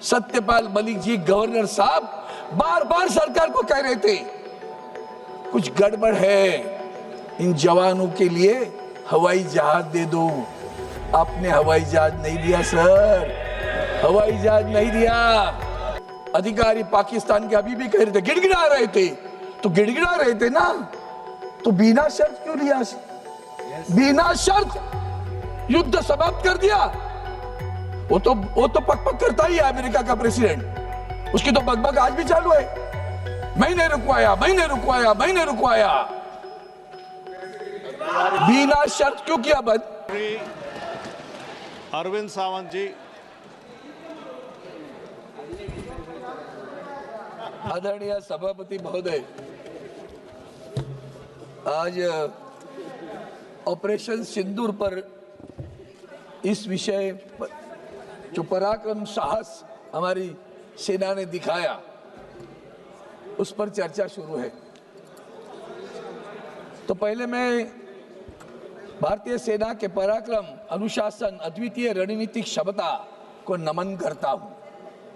Satyapal Malik ji governor साहब बार बार सरकार को कह रहे थे कुछ गड़बड़ है, इन जवानों के लिए हवाई जहाज दे दो। आपने हवाई जहाज नहीं दिया सर, हवाई जहाज नहीं दिया। अधिकारी पाकिस्तान के अभी भी कह रहे थे, गिड़गिड़ा रहे थे, तो गिड़गिड़ा रहे थे ना, तो बिना शर्त क्यों लिया? बिना शर्त युद्ध समाप्त कर दिया। वो तो पक करता ही है अमेरिका का प्रेसिडेंट, उसकी तो बकबक आज भी चालू है, मैंने रुकवाया, मैंने रुकवाया, मैंने रुकवाया। बिना शर्त क्यों किया बंद? अरविंद सावंत जी। आदरणीय सभापति महोदय, आज ऑपरेशन सिंदूर पर इस विषय पर जो पराक्रम साहस हमारी सेना ने दिखाया उस पर चर्चा शुरू है। तो पहले मैं भारतीय सेना के पराक्रम, अनुशासन, अद्वितीय रणनीतिक क्षमता को नमन करता हूं।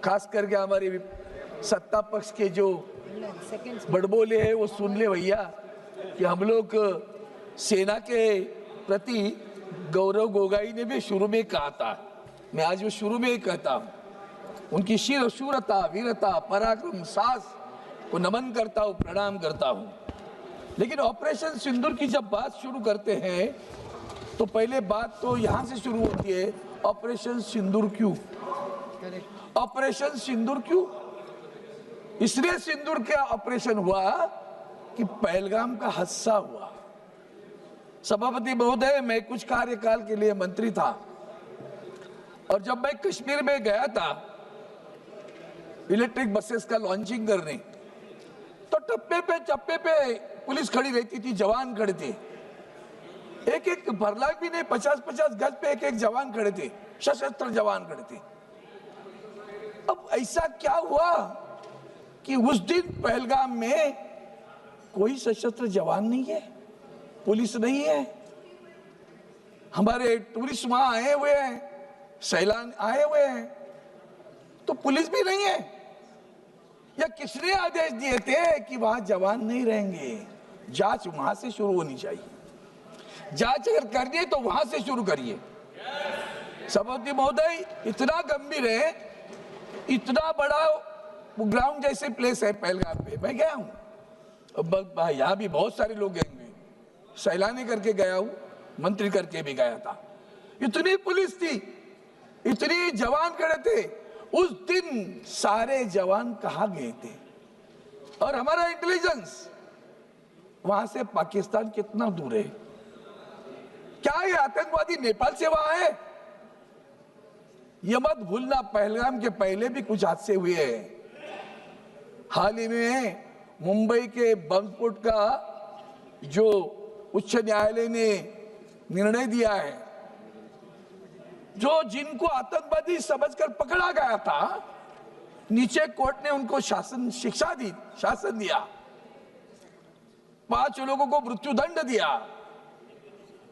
खास करके हमारे सत्ता पक्ष के जो बड़बोले हैं वो सुन ले भैया कि हम लोग सेना के प्रति गौरव गोगाई ने भी शुरू में कहा था, मैं आज वो शुरू में ही कहता हूं, उनकी शूरता, वीरता, पराक्रम, साहस को नमन करता हूं, प्रणाम करता हूं। लेकिन ऑपरेशन सिंदूर की जब बात शुरू करते हैं तो पहले बात तो यहां से शुरू होती है, ऑपरेशन सिंदूर क्यों? ऑपरेशन सिंदूर क्यों? इसलिए सिंदूर का ऑपरेशन हुआ कि पहलगाम का हादसा हुआ। सभापति महोदय, मैं कुछ कार्यकाल के लिए मंत्री था और जब मैं कश्मीर में गया था इलेक्ट्रिक बसेस का लॉन्चिंग करने, तो चप्पे पे पुलिस खड़ी रहती थी, जवान खड़े थे, एक एक फरलांग भी नहीं, 50-50 गज पे एक एक जवान खड़े थे, सशस्त्र जवान खड़े थे। अब ऐसा क्या हुआ कि उस दिन पहलगाम में कोई सशस्त्र जवान नहीं है, पुलिस नहीं है, हमारे टूरिस्ट वहां आए हुए हैं, सैलान आए हुए हैं, तो पुलिस भी नहीं है। या किसने आदेश दिए थे कि वहां जवान नहीं रहेंगे? जांच वहां से शुरू होनी चाहिए। जांच अगर करनी है तो वहां से शुरू करिए। सभापति महोदय, इतना गंभीर है, इतना बड़ा ग्राउंड जैसे प्लेस है पहलगाम पे, मैं गया हूं, यहाँ भी बहुत सारे लोग गए हुए, सैलानी करके गया हूं, मंत्री करके भी गया था। इतनी पुलिस थी, इतनी जवान खड़े थे, उस दिन सारे जवान कहाँ गए थे? और हमारा इंटेलिजेंस वहां से पाकिस्तान कितना दूर है? क्या ये आतंकवादी नेपाल से वहां है? ये मत भूलना, पहलगाम के पहले भी कुछ हादसे हुए हैं। हाल ही में मुंबई के बम स्फोट का जो उच्च न्यायालय ने निर्णय दिया है, जो जिनको आतंकवादी समझकर पकड़ा गया था, नीचे कोर्ट ने उनको शिक्षा दी, शासन दिया, 5 लोगों को मृत्युदंड दिया,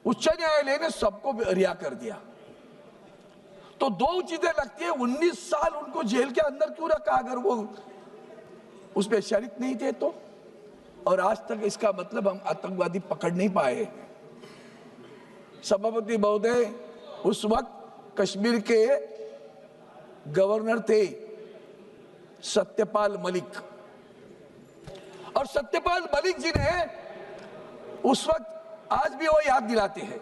उच्च न्यायालय ने सबको रिहा कर दिया। तो 2 चीजें लगती है, 19 साल उनको जेल के अंदर क्यों रखा अगर वो उसमें शरीक नहीं थे तो? और आज तक इसका मतलब हम आतंकवादी पकड़ नहीं पाए। सभापति महोदय, उस वक्त कश्मीर के गवर्नर थे सत्यपाल मलिक, और सत्यपाल मलिक जी ने उस वक्त, आज भी वो याद दिलाते हैं,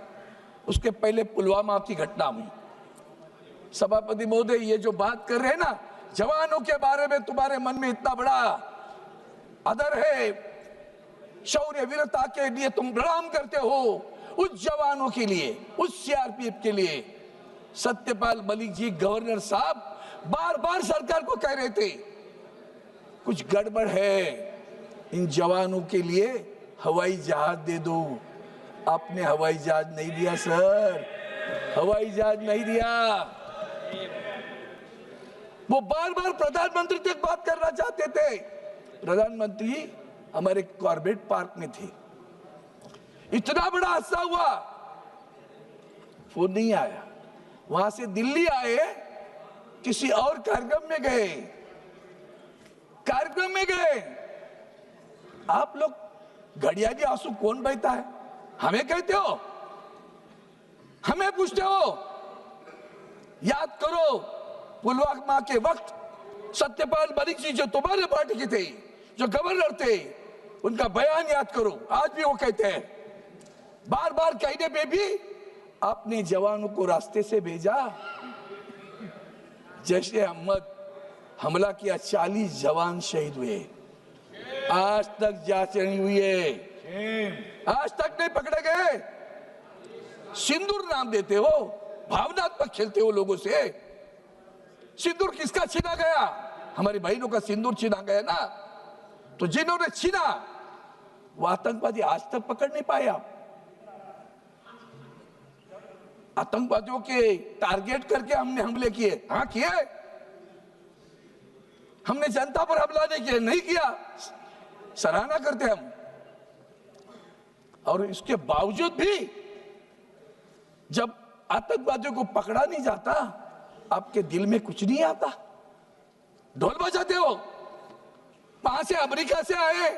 उसके पहले पुलवामा की घटना हुई। सभापति महोदय, ये जो बात कर रहे हैं ना, जवानों के बारे में तुम्हारे मन में इतना बड़ा आदर है, शौर्य वीरता के लिए तुम प्रणाम करते हो, उस जवानों के लिए, उस सीआरपीएफ के लिए सत्यपाल मलिक जी गवर्नर साहब बार बार सरकार को कह रहे थे कुछ गड़बड़ है, इन जवानों के लिए हवाई जहाज दे दो। आपने हवाई जहाज नहीं दिया सर, हवाई जहाज नहीं दिया। वो बार बार प्रधानमंत्री तक बात करना चाहते थे, प्रधानमंत्री हमारे कॉर्बेट पार्क में थे, इतना बड़ा हादसा हुआ, फोन नहीं आया। वहां से दिल्ली आए किसी और कार्यक्रम में गए, कार्यक्रम में गए। आप लोग घड़ियाली आंसू कौन बहता है? हमें कहते हो, हमें पूछते हो। याद करो पुलवामा के वक्त सत्यपाल मलिक जी जो तुम्हारे पार्टी के थे, जो गवर्नर थे, उनका बयान याद करो। आज भी वो कहते हैं, बार बार कहने पे भी अपने जवानों को रास्ते से भेजा। जैश ए मोहम्मद हमला किया, 40 जवान शहीद हुए, आज तक जांच नहीं हुई है, आज तक नहीं पकड़े गए। सिंदूर नाम देते हो, भावनात्मक खेलते हो लोगों से। सिंदूर किसका छीना गया? हमारी बहनों का सिंदूर छीना गया ना। तो जिन्होंने छीना वो आतंकवादी आज तक पकड़ नहीं पाए। आप आतंकवादियों के टारगेट करके हमने हमले किए, हाँ किए। हमने जनता पर हमला नहीं किया, नहीं किया, सराहना करते हम। और इसके बावजूद भी जब आतंकवादियों को पकड़ा नहीं जाता, आपके दिल में कुछ नहीं आता, ढोल बजाते हो। वहां से अमेरिका से आए,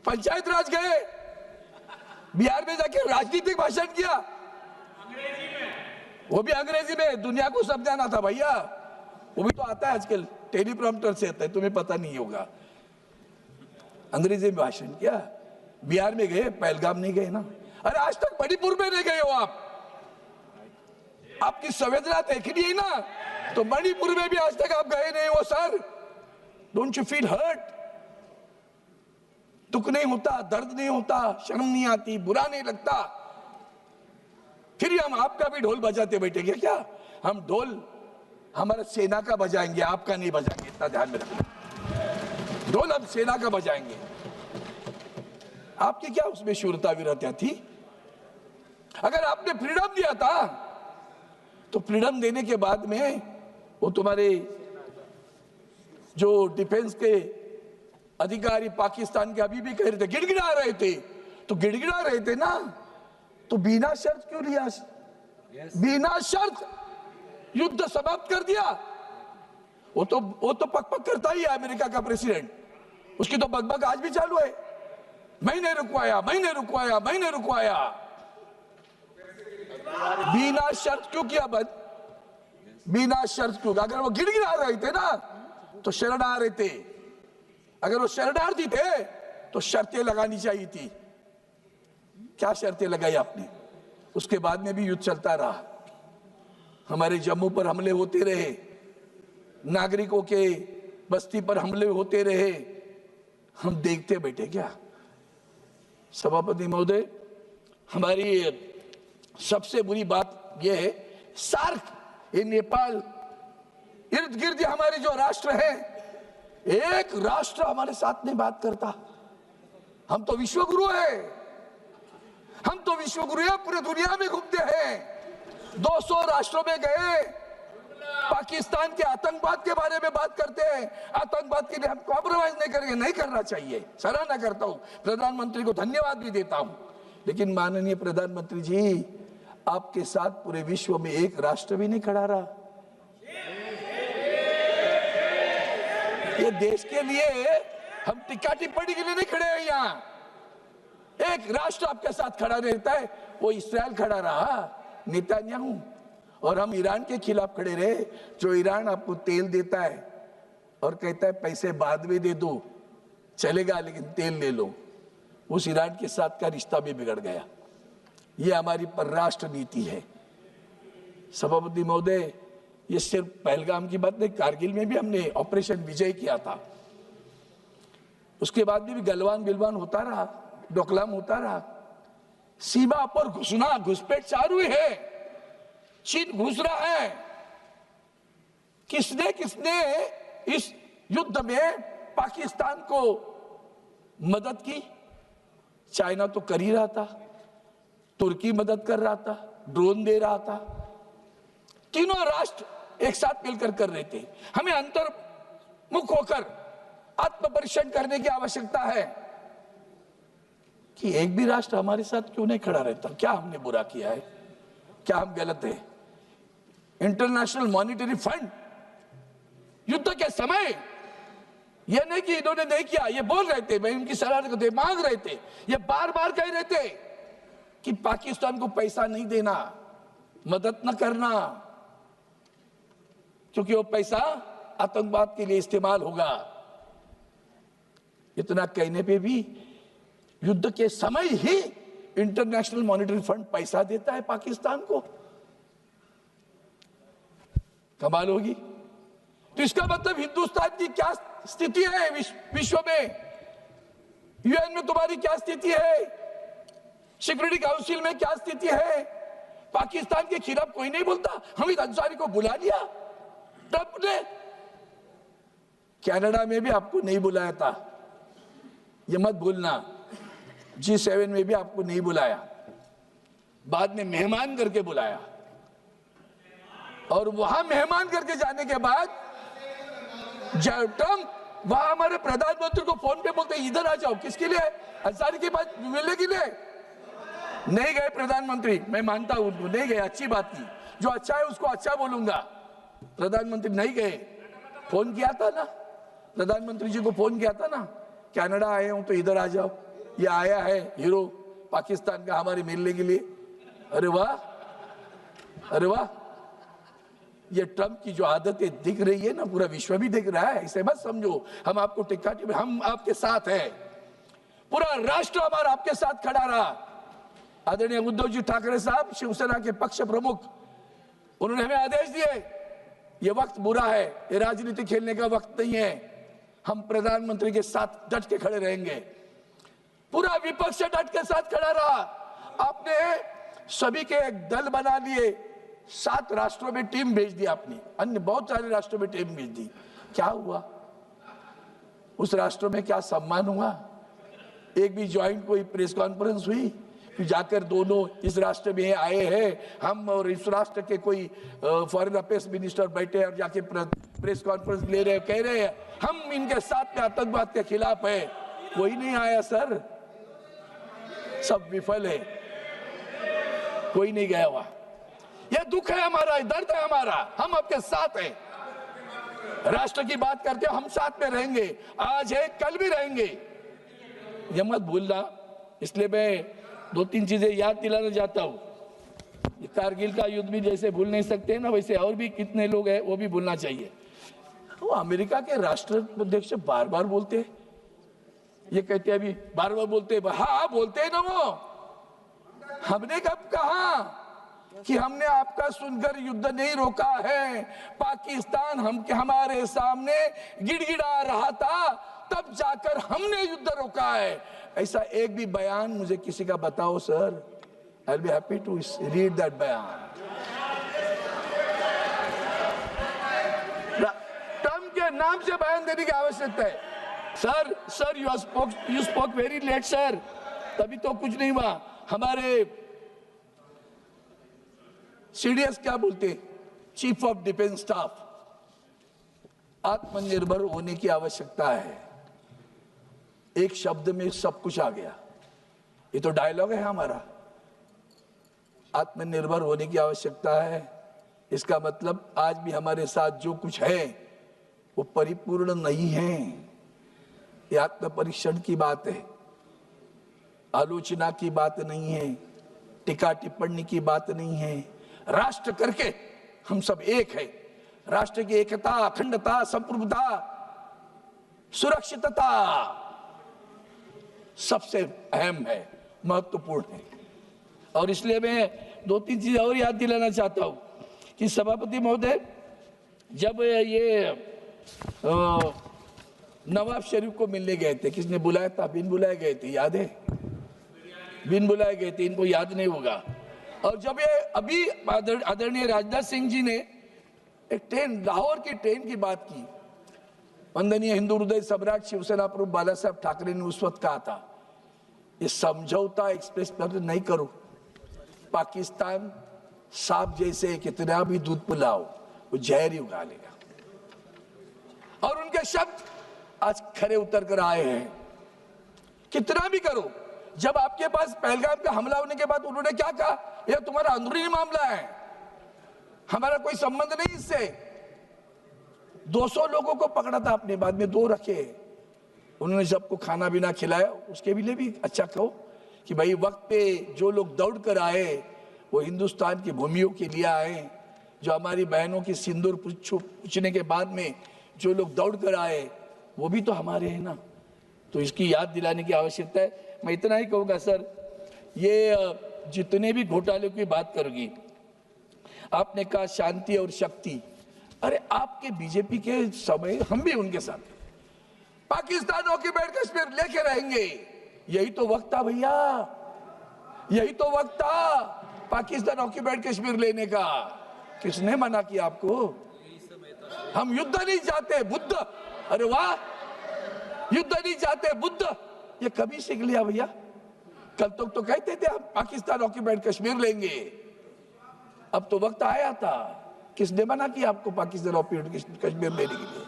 पंचायत राज गए, बिहार में जाके राजनीतिक भाषण किया, वो भी अंग्रेजी में। दुनिया को समझाना था भैया, वो भी तो आता है आजकल, टेलीप्रॉम्प्टर से आता है, तुम्हें पता नहीं होगा। अंग्रेजी में भाषण किया, बिहार में गए, पहलगाम नहीं गए ना। अरे आज तक मणिपुर में नहीं गए हो आप। आपकी संवेदना देखनी है ना, तो मणिपुर में भी आज तक आप गए नहीं हो sir. Don't you feel hurt? दुख नहीं होता, दर्द नहीं होता, शर्म नहीं आती, बुरा नहीं लगता? फिर हम आपका भी ढोल बजाते बैठेंगे क्या? हम ढोल हमारे सेना का बजाएंगे, आपका नहीं बजाएंगे, इतना ध्यान में रखना। ढोल हम सेना का बजाएंगे। आपकी क्या उसमें शूरता वीरता थी? अगर आपने फ्रीडम दिया था, तो फ्रीडम देने के बाद में वो तुम्हारे जो डिफेंस के अधिकारी पाकिस्तान के अभी भी कह रहे थे, गिड़गिड़ा रहे थे, तो गिड़गिड़ा रहे थे ना, तो बिना शर्त क्यों लिया? बिना शर्त युद्ध समाप्त कर दिया। वो तो पक करता ही है अमेरिका का प्रेसिडेंट, उसकी तो बकबक आज भी चालू है। मैंने रुकवाया, मैंने रुकवाया, मैंने रुकवाया। बिना शर्त क्यों किया बंद? बिना शर्त क्यों? अगर वो गिड़गिड़ा रहे थे ना, तो शरण आ रहे थे। अगर वो शरणार्थी थे तो शर्तें लगानी चाहिए थी। क्या शर्तें लगाई आपने? उसके बाद में भी युद्ध चलता रहा, हमारे जम्मू पर हमले होते रहे, नागरिकों के बस्ती पर हमले होते रहे, हम देखते बैठे क्या? सभापति महोदय, हमारी सबसे बुरी बात यह है, सार्क, ये नेपाल, इर्द गिर्द हमारे जो राष्ट्र हैं, एक राष्ट्र हमारे साथ नहीं बात करता। हम तो विश्वगुरु हैं, हम तो विश्वगुरु हैं, पूरे दुनिया में घूमते हैं, 200 राष्ट्रों में गए, पाकिस्तान के आतंकवाद के बारे में बात करते हैं। आतंकवाद के लिए हम कॉम्प्रोमाइज नहीं करेंगे, नहीं करना चाहिए, सराहना करता हूं, प्रधानमंत्री को धन्यवाद भी देता हूं। लेकिन माननीय प्रधानमंत्री जी, आपके साथ पूरे विश्व में एक राष्ट्र भी नहीं खड़ा रहा। ये देश के लिए हम टिक्का टिप्पणी के लिए नहीं खड़े हैं यहाँ। एक राष्ट्र आपके साथ खड़ा रहता है, वो इस्राएल खड़ा रहा, नेतन्याहू। और हम ईरान के खिलाफ खड़े रहे, जो ईरान आपको तेल देता है और कहता है पैसे बाद में दे दो, चलेगा लेकिन तेल ले लो। उस ईरान के साथ का रिश्ता भी बिगड़ गया। ये हमारी परराष्ट्र नीति है। सभापति महोदय, ये सिर्फ पहलगाम की बात नहीं, कारगिल में भी हमने ऑपरेशन विजय किया था। उसके बाद भी गलवान बिलवान होता रहा, डोकलाम होता रहा। सीमा पर घुसना, घुसपैठ चालू है, चीन घुस रहा है। किसने किसने इस युद्ध में पाकिस्तान को मदद की? चाइना तो कर ही रहा था, तुर्की मदद कर रहा था, ड्रोन दे रहा था, तीनों राष्ट्र एक साथ मिलकर कर रहे थे। हमें अंतर्मुख होकर आत्मपरीक्षण करने की आवश्यकता है कि एक भी राष्ट्र हमारे साथ क्यों नहीं खड़ा रहता। क्या हमने बुरा किया है? क्या हम गलत है? इंटरनेशनल मॉनिटरी फंड युद्ध के समय ये नहीं कि इन्होंने नहीं किया, ये बोल रहे थे, मैं उनकी सलाह करते मांग रहे थे, ये बार बार कह रहे थे कि पाकिस्तान को पैसा नहीं देना, मदद न करना, क्योंकि वो पैसा आतंकवाद के लिए इस्तेमाल होगा। इतना कहने पे भी युद्ध के समय ही इंटरनेशनल मॉनेटरी फंड पैसा देता है पाकिस्तान को। कमाल होगी। तो इसका मतलब हिंदुस्तान की क्या स्थिति है विश्व में, यूएन में तुम्हारी क्या स्थिति है, सिक्योरिटी काउंसिल में क्या स्थिति है। पाकिस्तान के खिलाफ कोई नहीं बोलता। हमीद अंसारी को बुला लिया ट्रंप ने, कनाडा में भी आपको नहीं बुलाया था, ये मत भूलना। G7 में भी आपको नहीं बुलाया, बाद में मेहमान करके बुलाया, और वहां मेहमान करके जाने के बाद जब ट्रंप वहां हमारे प्रधानमंत्री को फोन पे बोलते इधर आ जाओ, किसके लिए? अंसारी के पास मिलने के लिए नहीं गए प्रधानमंत्री। मैं मानता हूं उनको, नहीं गए, अच्छी बात की, जो अच्छा है उसको अच्छा बोलूंगा। प्रधानमंत्री नहीं गए, फोन किया था ना, प्रधानमंत्री जी को फोन किया था ना, कनाडा आए हूं तो इधर आ जाओ, ये आया है हीरो पाकिस्तान का हमारे मिलने के लिए। अरे वाह, अरे वाह। ये ट्रंप की जो आदतें दिख रही है ना, पूरा विश्व भी दिख रहा है, इसे मत समझो हम आपको टिक्का, हम आपके साथ हैं, पूरा राष्ट्र हमारा आपके साथ खड़ा रहा। आदरणीय उद्धव जी ठाकरे साहब, शिवसेना के पक्ष प्रमुख, उन्होंने हमें आदेश दिए, ये वक्त बुरा है, ये राजनीति खेलने का वक्त नहीं है, हम प्रधानमंत्री के साथ डट के खड़े रहेंगे। पूरा विपक्ष डट के साथ खड़ा रहा। आपने सभी के एक दल बना लिए, 7 राष्ट्रों में टीम भेज दी आपने, अन्य बहुत सारे राष्ट्रों में टीम भेज दी। क्या हुआ उस राष्ट्रों में? क्या सम्मान हुआ? एक भी ज्वाइंट कोई प्रेस कॉन्फ्रेंस हुई कि जाकर दोनों इस राष्ट्र में आए हैं हम, और इस राष्ट्र के कोई फॉरेन अफेयर्स मिनिस्टर बैठे और जाके प्रेस कॉन्फ्रेंस ले रहे, कह रहे हैं हम इनके साथ में आतंकवाद के खिलाफ है? कोई नहीं आया सर, सब विफल है, कोई नहीं गया हुआ। यह दुख है हमारा, दर्द है हमारा, हम आपके साथ हैं। राष्ट्र की बात करते हम साथ में रहेंगे, आज है कल भी रहेंगे, यह मत भूलना। इसलिए मैं 2-3 चीजें याद दिलाना चाहता हूं। ये कारगिल का युद्ध भी जैसे भूल नहीं सकते ना, वैसे और भी कितने लोग हैं वो भी भूलना चाहिए। वो अमेरिका के राष्ट्राध्यक्ष बार बार बोलते हैं, ये कहते हैं अभी बार बार बोलते हैं, हाँ बोलते हैं ना, वो हमने कब कहा कि हमने आपका सुनकर युद्ध नहीं रोका है? पाकिस्तान हमारे सामने गिड़गिड़ा रहा था, तब जाकर हमने युद्ध रोका है। ऐसा एक भी बयान मुझे किसी का बताओ sir, I will be happy to read that बयान। ट्रंप के नाम से बयान देने की आवश्यकता है। Sir you spoke very late sir, तभी तो कुछ नहीं हुआ। हमारे सीडीएस क्या बोलते, चीफ ऑफ डिफेंस स्टाफ, आत्मनिर्भर होने की आवश्यकता है। एक शब्द में सब कुछ आ गया, ये तो डायलॉग है हमारा। आत्मनिर्भर होने की आवश्यकता है, इसका मतलब आज भी हमारे साथ जो कुछ है वो परिपूर्ण नहीं है। ये आत्म परीक्षण की बात है, आलोचना की बात नहीं है, टीका टिप्पणी की बात नहीं है। राष्ट्र करके हम सब एक है। राष्ट्र की एकता, अखंडता, संप्रभुता, सुरक्षितता सबसे अहम है, महत्वपूर्ण है। और इसलिए मैं 2-3 चीजें और याद दिलाना चाहता हूं कि सभापति महोदय, जब ये नवाज शरीफ को मिलने गए थे, किसने बुलाया था? बिन बुलाए गए थे, याद है? बिन बुलाए गए थे, इनको याद नहीं होगा। और जब ये अभी आदरणीय राजनाथ सिंह जी ने एक ट्रेन, लाहौर की ट्रेन की बात की, वंदनीय हिंदू हृदय सम्राट शिवसेना प्रमुख बाला साहब ठाकरे ने उस वक्त कहा था, ये समझौता एक्सप्रेस पर नहीं करो, पाकिस्तान सांप जैसे कितना भी दूध पिलाओ वो जहर ही उगा लेगा। और उनके शब्द आज खरे उतर कर आए हैं। कितना भी करो, जब आपके पास पहलगाम का हमला होने के बाद उन्होंने क्या कहा, यह तुम्हारा अंदरूनी मामला है, हमारा कोई संबंध नहीं इससे। 200 लोगों को पकड़ा था आपने, बाद में 2 रखे, उन्होंने सबको खाना पीना खिलाया, उसके लिए भी अच्छा कहो कि भाई वक्त पे जो लोग दौड़ कर आए वो हिंदुस्तान की भूमियों के लिए आए, जो हमारी बहनों की सिंदूर पूछने के बाद में जो लोग दौड़ कर आए वो भी तो हमारे हैं ना, तो इसकी याद दिलाने की आवश्यकता है। मैं इतना ही कहूँगा सर, ये जितने भी घोटाले की बात करोगी, आपने कहा शांति और शक्ति, अरे आपके बीजेपी के समय हम भी उनके साथ, पाकिस्तान ऑक्युपाइड कश्मीर लेके रहेंगे, यही तो वक्त था भैया, यही तो वक्त था पाकिस्तान ऑक्युपाइड कश्मीर लेने का। किसने मना किया आपको? हम युद्ध नहीं चाहते, बुद्ध, अरे वाह, युद्ध नहीं चाहते बुद्ध, ये कभी सीख लिया भैया? कल तक तो कहते थे हम पाकिस्तान ऑक्युपाइड कश्मीर लेंगे, अब तो वक्त आया था। किसने मना किया आपको पाकिस्तान ऑक्युपाइड कश्मीर लेने के लिए?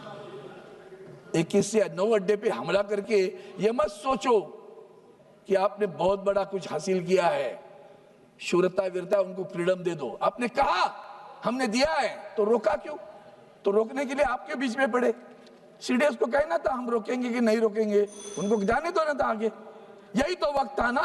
21 से 9 अड्डे पे हमला करके ये मत सोचो कि आपने बहुत बड़ा कुछ हासिल किया है। शूरता वीरता उनको फ्रीडम दे दो, आपने कहा हमने दिया है, तो रोका क्यों? तो रोकने के लिए आपके बीच में पड़े। सीडीएस को कहना था हम रोकेंगे कि नहीं रोकेंगे, उनको जाने दो ना था आगे। यही तो वक्त था ना,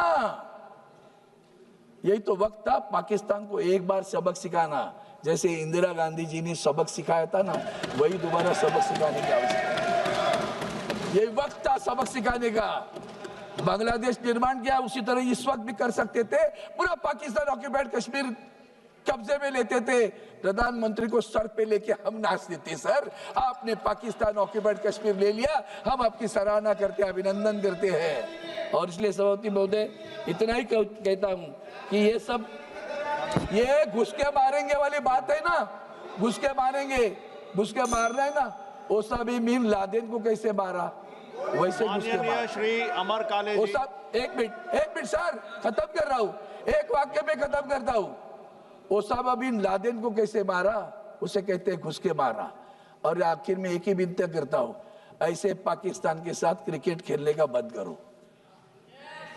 यही तो वक्त था पाकिस्तान को एक बार सबक सिखाना, जैसे इंदिरा गांधी जी ने सबक सिखाया था ना, वही दोबारा सबक सिखाने की आवश्यकता है। यही वक्त था सबक सिखाने का। बांग्लादेश निर्माण किया, उसी तरह इस वक्त भी कर सकते थे, पूरा पाकिस्तान ऑक्युपाइड कश्मीर कब्जे में लेते थे, प्रधानमंत्री को सर पे लेके हम नाचते थे। सर आपने पाकिस्तान ऑक्युपाइड कश्मीर ले लिया, हम आपकी सराहना करते हैं, अभिनंदन करते हैं। और इसलिए सभापति महोदय इतना ही कहता हूं कि ये सब ये घुस के मारेंगे वाली बात है ना, घुस के मारेंगे, घुस के मारना है ना, ओसामा बिन लादेन को कैसे मारा वैसे घुस के मारा। श्री अमर काले जी, एक मिनट सर, खत्म कर रहा हूं, एक वाक्य में खत्म करता हूं। ओसामा बिन लादेन को कैसे मारा, उसे कहते हैं घुस के मारा। और आखिर में एक ही विनती करता हूं, ऐसे पाकिस्तान के साथ क्रिकेट खेलने का बंद करो।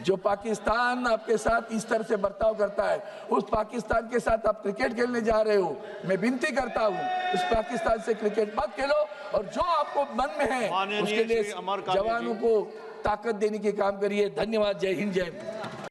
जो पाकिस्तान आपके साथ इस तरह से बर्ताव करता है, उस पाकिस्तान के साथ आप क्रिकेट खेलने जा रहे हो, मैं विनती करता हूं उस पाकिस्तान से क्रिकेट मत खेलो, और जो आपको मन में है उसके लिए जवानों को ताकत देने के काम करिए। धन्यवाद, जय हिंद, जय